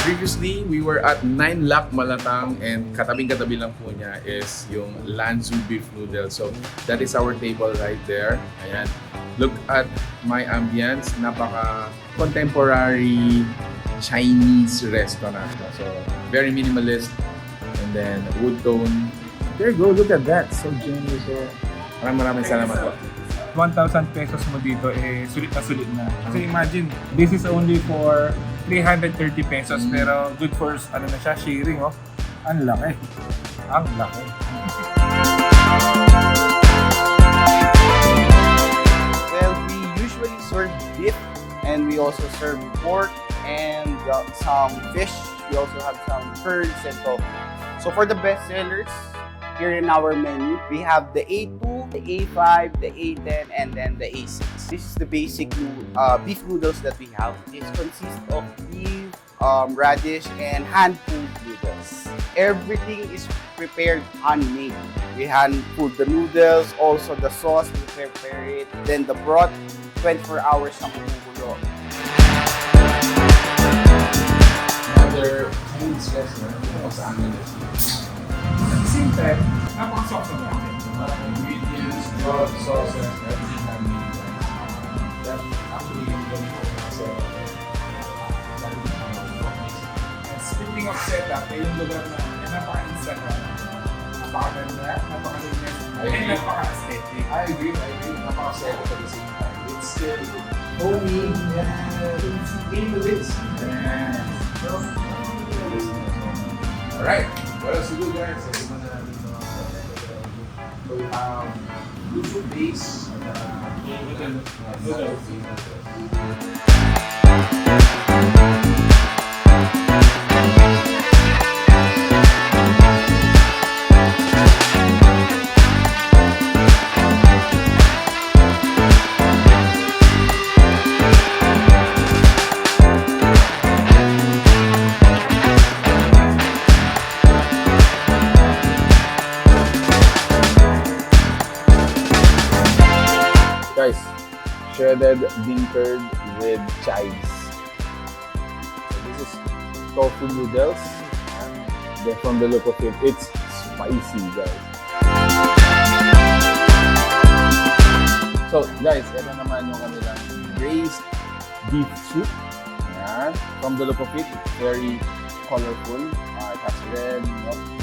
Previously, we were at 9 Lak Malatang and katabing-katabi lang po niya is yung Lanzhou BEEF Noodles. So, that is our table right there. Ayan. Look at my ambience. Napaka-contemporary Chinese restaurant. So, very minimalist. And then, wood tone. There you go. Look at that. So generous. So, maraming salamat po. 1,000 pesos mo dito, sulit na sulit na. Kasi imagine, this is only for 330 pesos, pero good for, sharing, oh. Ang laki. Ang laki. Well, we usually serve beef, and we also serve pork, and some fish. We also have some birds and so. So for the best sellers, here in our menu, we have the A2, the A5, the A10, and then the A6. This is the basic beef noodles that we have. It consists of beef, radish, and hand-pulled noodles. Everything is prepared handmade. We hand-pulled the noodles, also the sauce, we prepare it. Then the broth, 24 hours na kumukulo. Another food restaurant sa Anunas. At the same time, napaka-sauce na natin. Ingredients, broth, sauces, everything handmade. That actually yung ganito kasi Speaking of setup, yung lugar na napaka-Instagram, napaka-ganda, napaka-linis, and napaka-aesthetic. I agree. Napaka-set at the same time. It's still homey and it's minimalist. Alright, what else to do, guys? So we have blue base and noodles. Guys, shredded bean curd with chives. So this is tofu noodles. Then from the look of it, it's spicy, guys. So guys, ito naman yung kanilang braised beef soup. Ayan. From the look of it, it's very colorful. It has red,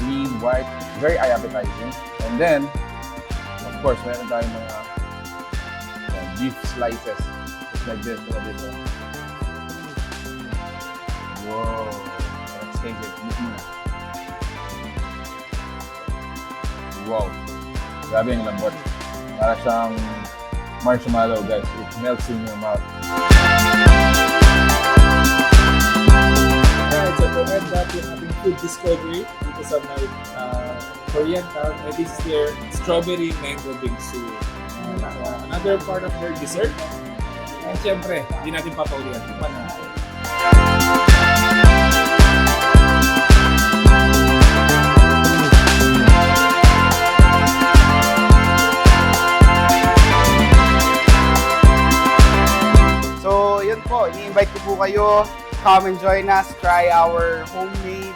green, white, very eye-appetizing. And then, of course, meron tayong mga beef slices, just like this, look at this one. Whoa, let's take it. Wow, grabe yung lambot. Para siyang marshmallow, guys. It melts in your mouth. Alright, so to end up yung ating food discovery dito sa may Korean town, this is their strawberry mango bingsu. Another part of their dessert. And syempre, hindi natin papaulian. Tikman natin. So, yun po. I-invite ko po kayo. Come and join us. Try our homemade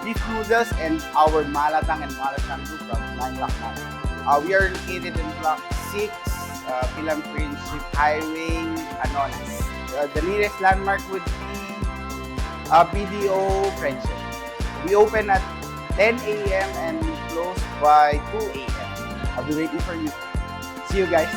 beef noodles and our Malatang and Malatang group from 9 Lak Malatang. We are located in Block 6, Fil-am Friendship Highway, Anunas. The nearest landmark would be BDO Friendship. We open at 10 a.m. and we close by 2 a.m. I'll be waiting for you. See you guys.